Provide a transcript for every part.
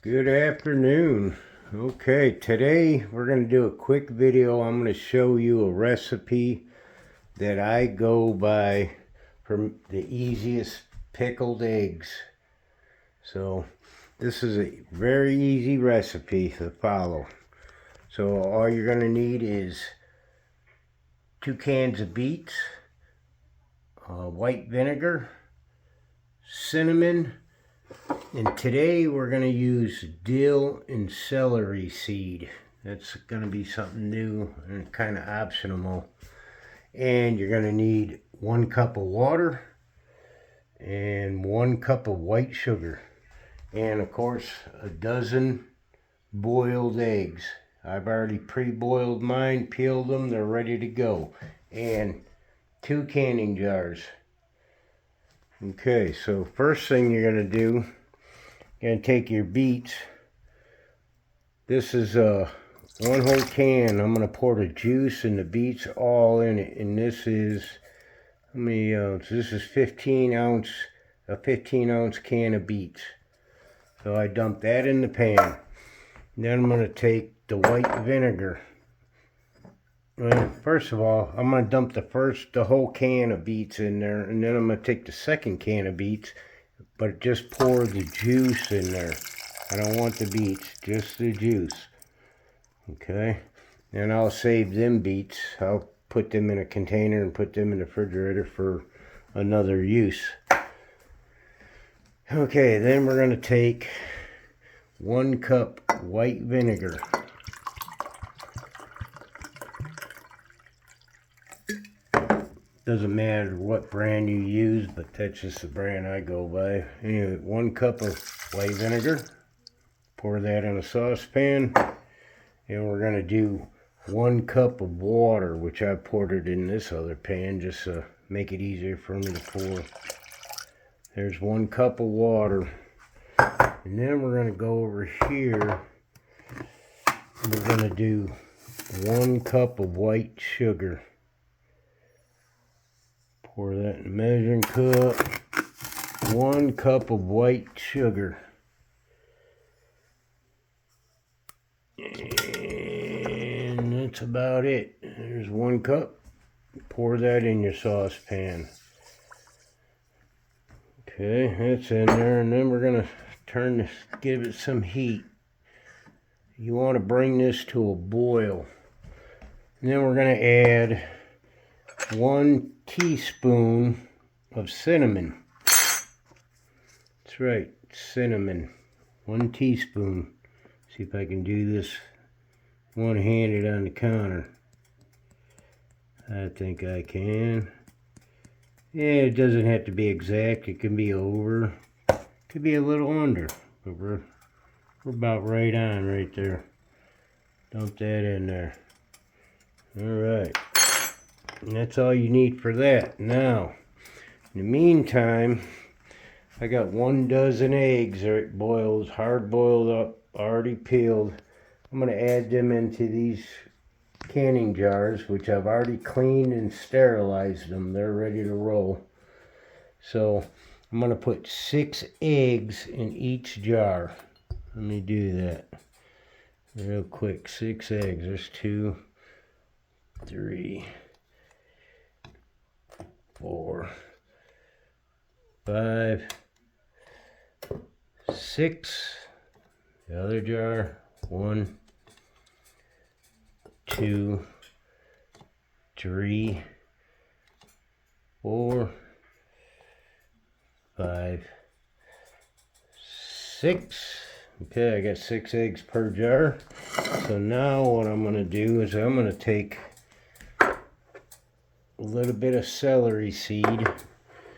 Good afternoon. Okay, today we're going to do a quick video. I'm going to show you a recipe that I go by for the easiest pickled eggs. So this is a very easy recipe to follow. So all you're going to need is 2 cans of beets, white vinegar, cinnamon, and today we're going to use dill and celery seed. That's going to be something new and kind of optional. And you're going to need 1 cup of water and 1 cup of white sugar. And of course, a dozen boiled eggs. I've already pre-boiled mine, peeled them, they're ready to go. And 2 canning jars. Okay, so first thing you're going to do, you're going to take your beets. This is 1 whole can. I'm going to pour the juice and the beets all in it. And this is, how many ounces? This is a 15 ounce can of beets. So I dump that in the pan. Then I'm going to take the white vinegar. Well, first of all, I'm going to dump the whole can of beets in there, and then I'm going to take the second can of beets, but just pour the juice in there. I don't want the beets, just the juice. Okay, and I'll save them beets. I'll put them in a container and put them in the refrigerator for another use. Okay, then we're going to take 1 cup white vinegar. Doesn't matter what brand you use, but that's just the brand I go by. Anyway, 1 cup of white vinegar. Pour that in a saucepan. And we're going to do 1 cup of water, which I poured it in this other pan just to make it easier for me to pour. There's 1 cup of water. And then we're going to go over here. We're going to do 1 cup of white sugar. Pour that in a measuring cup. 1 cup of white sugar. And that's about it. There's 1 cup. Pour that in your saucepan. Okay, that's in there. And then we're going to turn this, give it some heat. You want to bring this to a boil. And then we're going to add 1 teaspoon of cinnamon. That's right, cinnamon. 1 teaspoon. See if I can do this one-handed on the counter. I think I can. Yeah, it doesn't have to be exact. It can be over. It could be a little under. But we're about right on right there. Dump that in there. Alright. And that's all you need for that. Now, in the meantime, I got 1 dozen eggs right boiled, hard boiled up, already peeled. I'm going to add them into these canning jars, which I've already cleaned and sterilized them. They're ready to roll. So I'm going to put 6 eggs in each jar. Let me do that real quick. 6 eggs. There's 2, 3, 4, 5, 6. The other jar. 1, 2, 3, 4, 5, 6. Okay, I got 6 eggs per jar. So now what I'm going to do is I'm going to take a little bit of celery seed.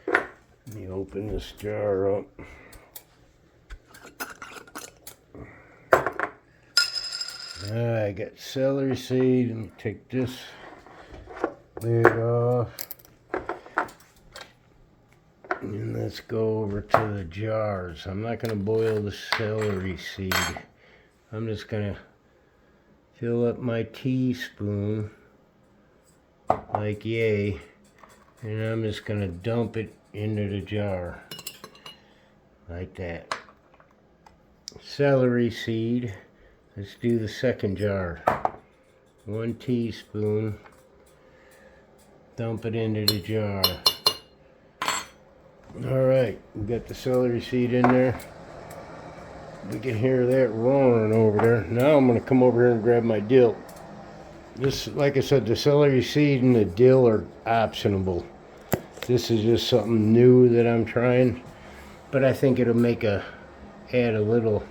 Let me open this jar up. I got celery seed. Let me take this lid off. And let's go over to the jars. I'm not going to boil the celery seed. I'm just going to fill up my teaspoon like yay. And I'm just going to dump it into the jar. Like that. celery seed. Let's do the second jar. 1 teaspoon. Dump it into the jar. Alright, we got the celery seed in there. We can hear that roaring over there. Now I'm going to come over here and grab my dill. This, like I said, the celery seed and the dill are optional. This is just something new that I'm trying. But I think it'll add a little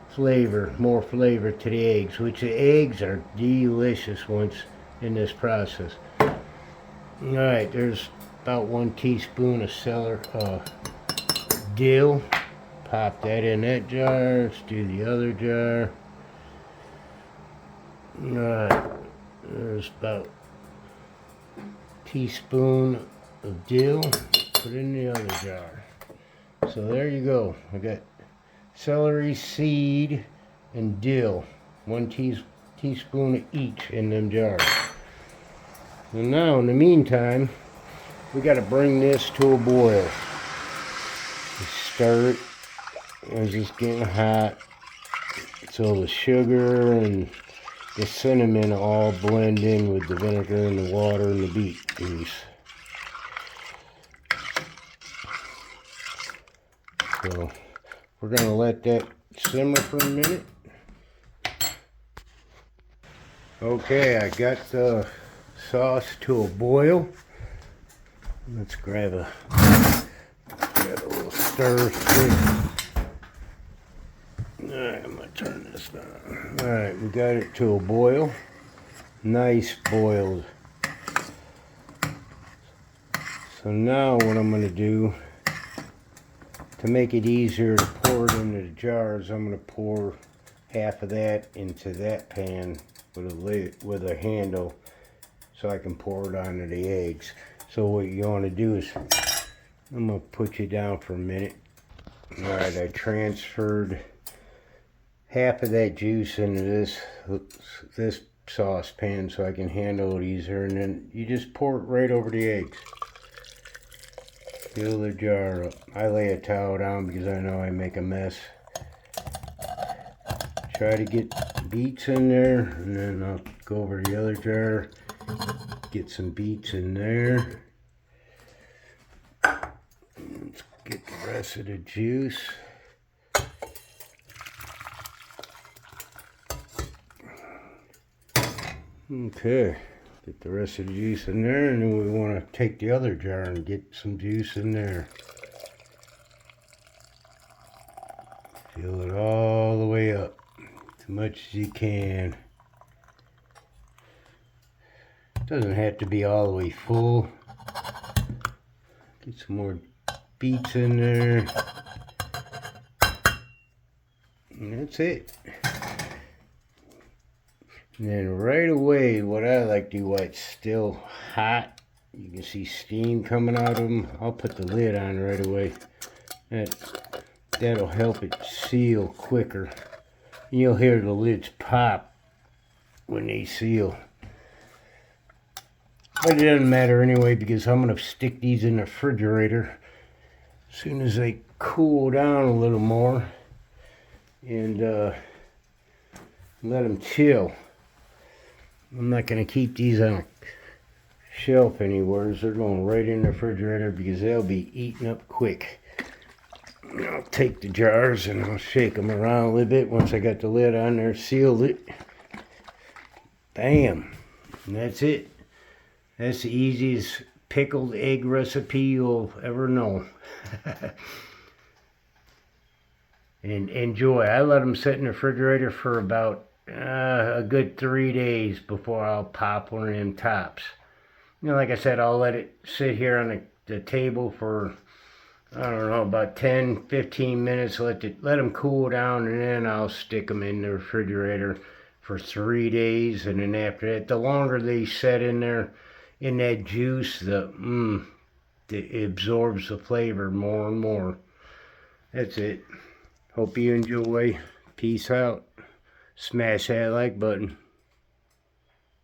flavor, more flavor to the eggs, which the eggs are delicious once in this process. Alright, there's about 1 teaspoon of dill. Pop that in that jar. Let's do the other jar. Alright, there's about a teaspoon of dill. Put it in the other jar. So there you go. I got celery seed and dill. 1 teaspoon of each in them jars. And now, in the meantime, we got to bring this to a boil. Stir it as it's getting hot, so the sugar and the cinnamon all blend in with the vinegar and the water and the beet juice. So we're going to let that simmer for a minute. Okay, I got the sauce to a boil. Let's grab a little stir stick. Alright, I'm going to turn this down. Alright, we got it to a boil. Nice boiled. So now what I'm going to do, to make it easier to pour it into the jars, I'm going to pour half of that into that pan with a lid, with a handle, so I can pour it onto the eggs. So what you want to do is, I'm going to put you down for a minute. Alright, I transferred half of that juice into this saucepan so I can handle it easier, and then you just pour it right over the eggs. Fill the jar up. I lay a towel down because I know I make a mess. Try to get beets in there, and then I'll go over to the other jar, get some beets in there. Let's get the rest of the juice. Okay, get the rest of the juice in there, and then we want to take the other jar and get some juice in there. Fill it all the way up, as much as you can. Doesn't have to be all the way full. Get some more beets in there. And that's it. And then right away, what I like to do while it's still hot, you can see steam coming out of them, I'll put the lid on right away. That'll help it seal quicker. You'll hear the lids pop when they seal. But it doesn't matter anyway, because I'm going to stick these in the refrigerator as soon as they cool down a little more, and let them chill. I'm not going to keep these on a shelf anywhere. They're going right in the refrigerator because they'll be eaten up quick. I'll take the jars and I'll shake them around a little bit. Once I got the lid on there, sealed it. Bam. And that's it. That's the easiest pickled egg recipe you'll ever know. And enjoy. I let them sit in the refrigerator for about a good 3 days before I'll pop one of them tops. You know, like I said, I'll let it sit here on the table for, I don't know, about 10-15 minutes. Let them cool down, and then I'll stick them in the refrigerator for 3 days. And then after that, the longer they set in there, in that juice, it absorbs the flavor more and more. That's it. Hope you enjoy. Peace out. Smash that like button.